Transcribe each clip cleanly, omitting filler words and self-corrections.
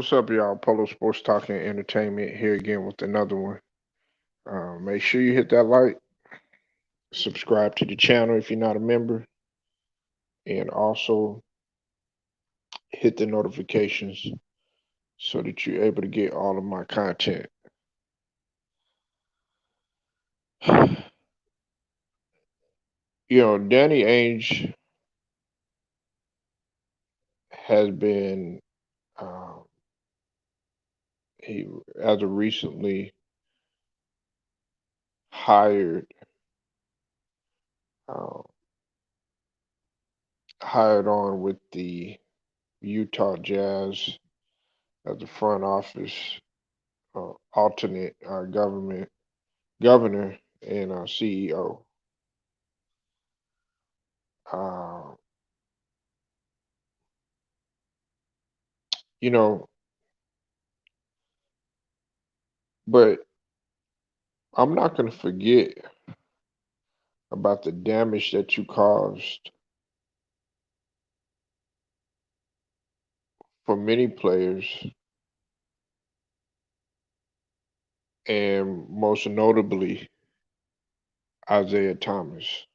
What's up, y'all? Polo Sports Talk and Entertainment here again with another one. Make sure you hit that like, subscribe to the channel if you're not a member, and also hit the notifications so that you're able to get all of my content. Danny Ainge has been um, he as of recently hired uh, hired on with the Utah Jazz as the front office alternate government governor and CEO. Uh, you know, but I'm not going to forget about the damage that you caused for many players, and most notably Isaiah Thomas.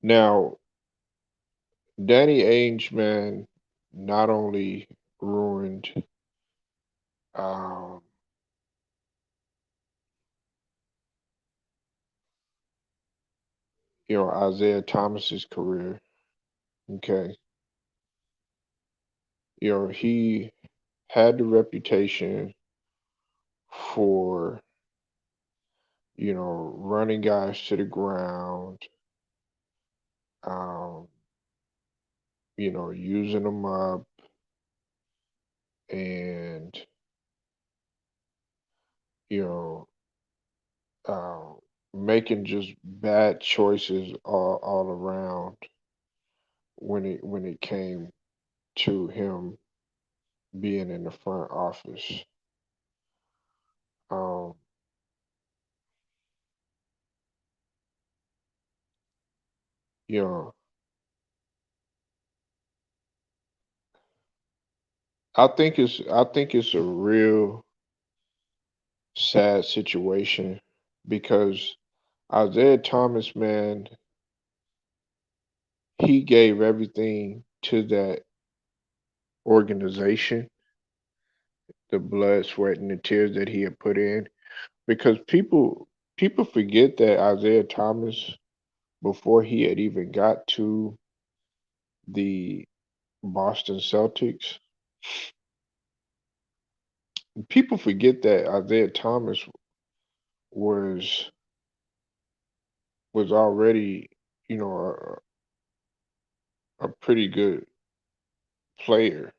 Now, Danny Ainge, man, not only ruined, um, Isaiah Thomas's career. Okay, he had the reputation for running guys to the ground, um, using them up and, you know, uh, making just bad choices all around when it came to him being in the front office. Um, you know, I think it's a real sad situation because Isaiah Thomas, man, he gave everything to that organization, the blood, sweat, and the tears that he had put in. Because people forget that Isaiah Thomas, before he had even got to the Boston Celtics, people forget that Isaiah Thomas was was already, you know, a pretty good player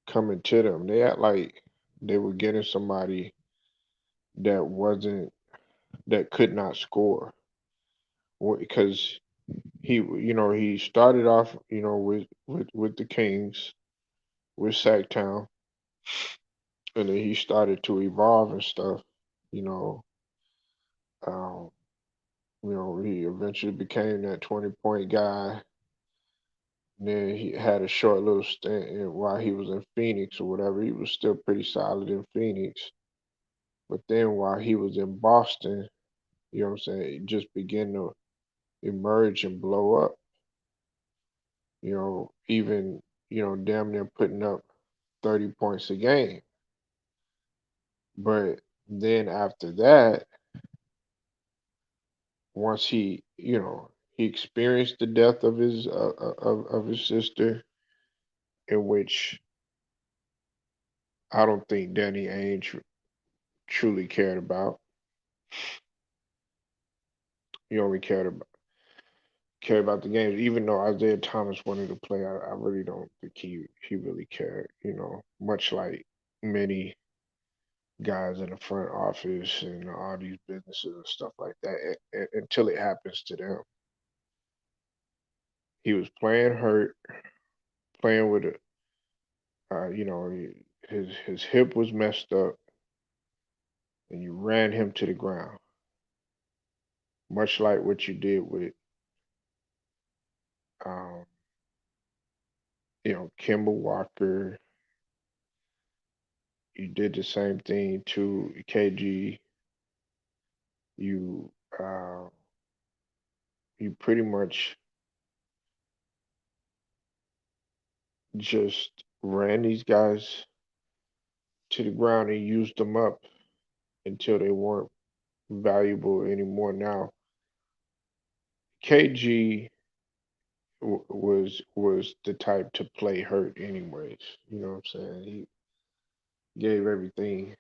coming to them. They act like they were getting somebody that wasn't that could not score. Because he started off, with the Kings, with Sacktown, and then he started to evolve and stuff. You know, um, he eventually became that 20-point guy. And then he had a short little stint while he was in Phoenix or whatever. He was still pretty solid in Phoenix. But then while he was in Boston, you know what I'm saying, it just began to emerge and blow up. Even, damn near putting up 30 points a game. But then after that, once he experienced the death of his sister, in which I don't think Danny Ainge truly cared about. He only cared about the games, even though Isaiah Thomas wanted to play. I really don't think he really cared. Much like many guys in the front office and all these businesses and stuff like that, until it happens to them. He was playing hurt, playing with it. His hip was messed up, and you ran him to the ground, much like what you did with um, Kimball Walker, you did the same thing to KG. You uh, you pretty much just ran these guys to the ground and used them up until they weren't valuable anymore. Now, KG was the type to play hurt anyways. You know what I'm saying? He gave everything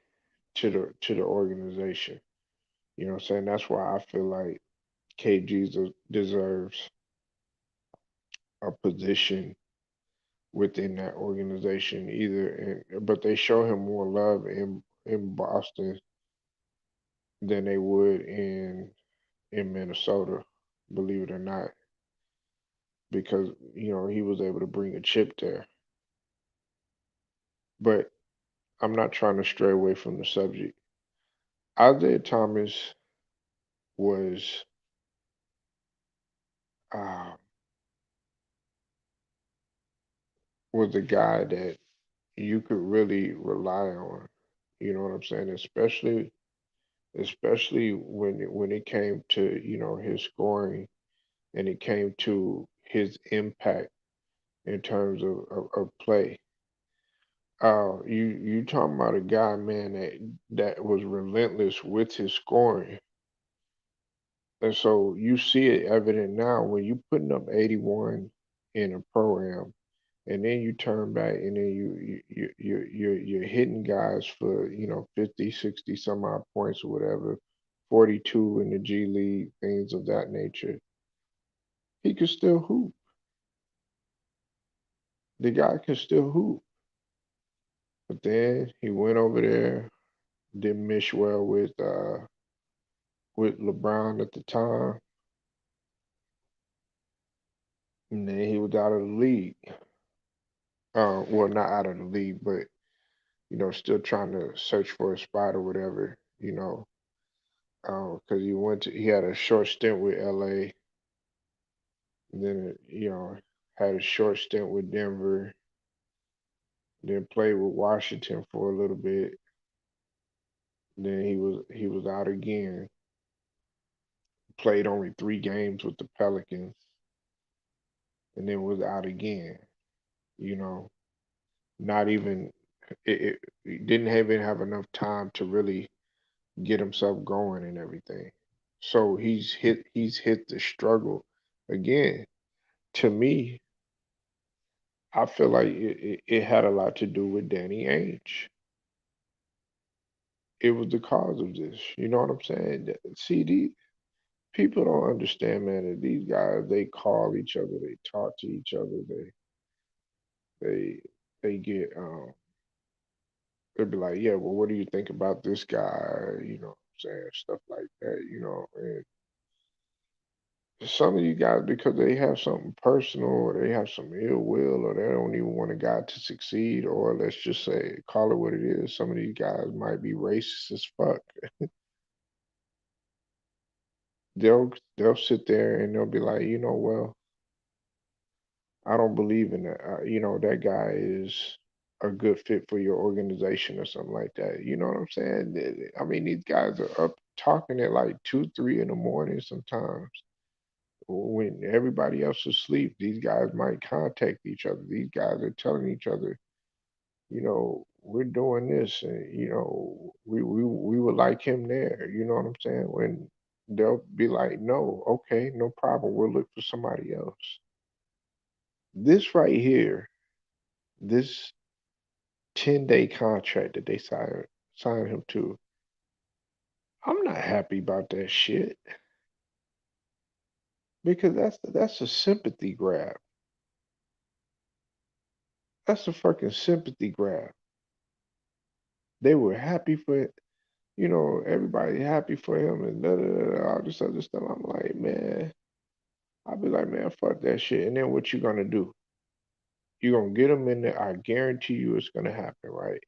to the organization. You know what I'm saying? That's why I feel like KG deserves a position within that organization either, but they show him more love in Boston than they would in Minnesota, believe it or not, because he was able to bring a chip there. But I'm not trying to stray away from the subject. Isaiah Thomas was uh, was a guy that you could really rely on. You know what I'm saying? Especially when it came to his scoring and it came to his impact in terms of play. You talking about a guy, man, that was relentless with his scoring, and so you see it evident now when you putting up 81 in a program, and then you turn back and then you're hitting guys for 50, 60 some odd points or whatever, 42 in the G League, things of that nature. He could still hoop. The guy can still hoop. But then he went over there, didn't mesh well with LeBron at the time, and then he was out of the league. Well, not out of the league, but still trying to search for a spot or whatever. Because he had a short stint with LA, and then had a short stint with Denver, then played with Washington for a little bit. Then he was out again. Played only 3 games with the Pelicans, and then was out again. You know, not even he didn't even have enough time to really get himself going and everything. So he's hit the struggle again. To me, I feel like it had a lot to do with Danny Ainge. It was the cause of this. You know what I'm saying? See, these people don't understand, man. That these guys, they call each other, they talk to each other, they they get they'll be like, yeah, well, what do you think about this guy? You know what I'm saying? Stuff like that, and some of you guys, because they have something personal or they have some ill will or they don't even want a guy to succeed, or let's just say, call it what it is, some of these guys might be racist as fuck. They'll sit there and they'll be like, well, I don't believe in that. That guy is a good fit for your organization or something like that. You know what I'm saying? I mean, these guys are up talking at like 2, 3 in the morning sometimes when everybody else is asleep. These guys might contact each other. These guys are telling each other, we're doing this, and we would like him there. You know what I'm saying? When they'll be like, no, okay, no problem. We'll look for somebody else. This right here, this 10-day contract that they sign him to, I'm not happy about that shit because that's a sympathy grab. That's a fucking sympathy grab. They were happy for everybody happy for him and all this other stuff. I'm like, man, I'll be like, man, fuck that shit. And then what you gonna do? You're gonna get him in there. I guarantee you it's gonna happen, right?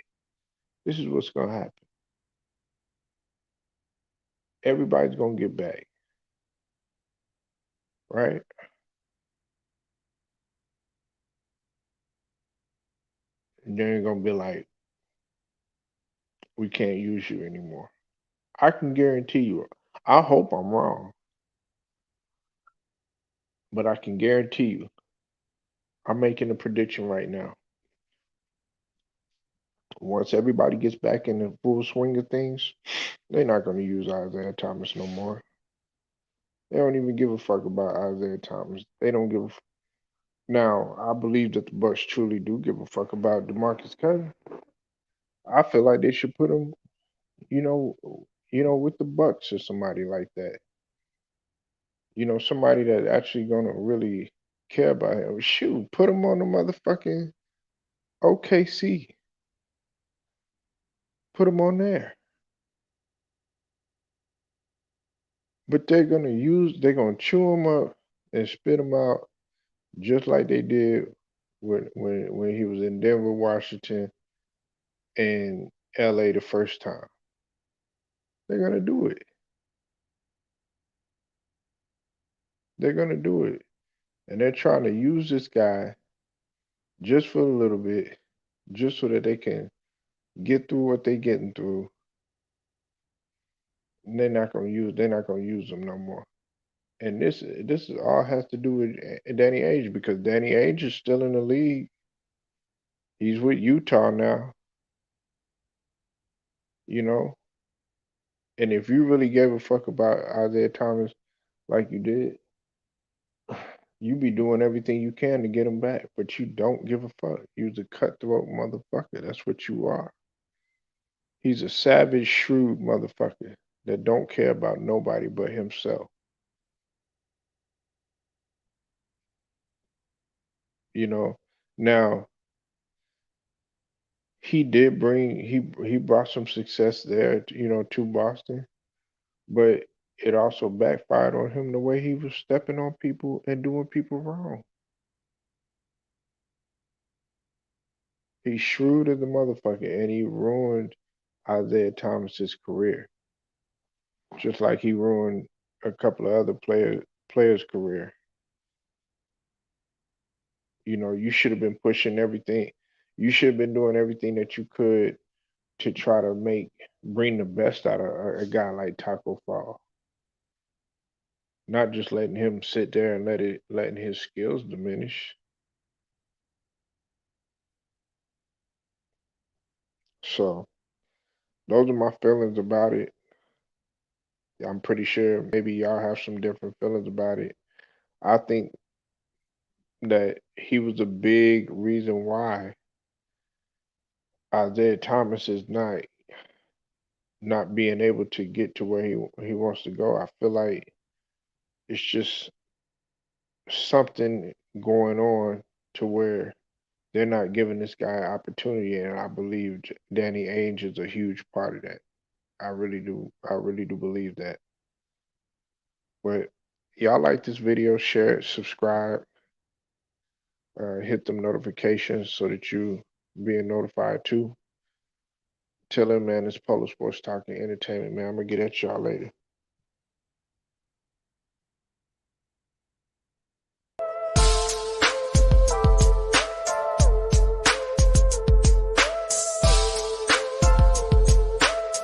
This is what's gonna happen. Everybody's gonna get back, right? They ain't gonna be like, we can't use you anymore. I can guarantee you. I hope I'm wrong, but I can guarantee you. I'm making a prediction right now. Once everybody gets back in the full swing of things, they're not going to use Isaiah Thomas no more. They don't even give a fuck about Isaiah Thomas. They don't give a Now, I believe that the Bucks truly do give a fuck about DeMarcus Cousins. I feel like they should put him, you know, with the Bucks or somebody like that. Somebody that actually gonna really care about him. Shoot, put him on the motherfucking OKC. Put him on there. But they're gonna chew him up and spit him out just like they did when he was in Denver, Washington, and LA the first time. They're gonna do it. They're gonna do it. And they're trying to use this guy just for a little bit, just so that they can get through what they're getting through. And they're not gonna use them no more. And this all has to do with Danny Ainge, because Danny Ainge is still in the league. He's with Utah now, you know. And if you really gave a fuck about Isaiah Thomas like you did, you be doing everything you can to get him back. But you don't give a fuck. You's a cutthroat motherfucker. That's what you are. He's a savage, shrewd motherfucker that don't care about nobody but himself. You know. Now he brought some success there, to Boston, but it also backfired on him the way he was stepping on people and doing people wrong. He's shrewd as a motherfucker, and he ruined Isaiah Thomas's career, just like he ruined a couple of other players' career. You should have been pushing everything. You should have been doing everything that you could to try to bring the best out of a guy like Taco Fall. Not just letting him sit there and letting his skills diminish. So those are my feelings about it. I'm pretty sure maybe y'all have some different feelings about it. I think that he was a big reason why Isaiah Thomas is not being able to get to where he wants to go. I feel like it's just something going on to where they're not giving this guy an opportunity, and I believe Danny Ainge is a huge part of that. I really do. I really do believe that. But y'all like this video, share it, subscribe, hit them notifications so that you being notified too. Tell them, man, it's Polo Sports Talking Entertainment, man. I'm gonna get at y'all later.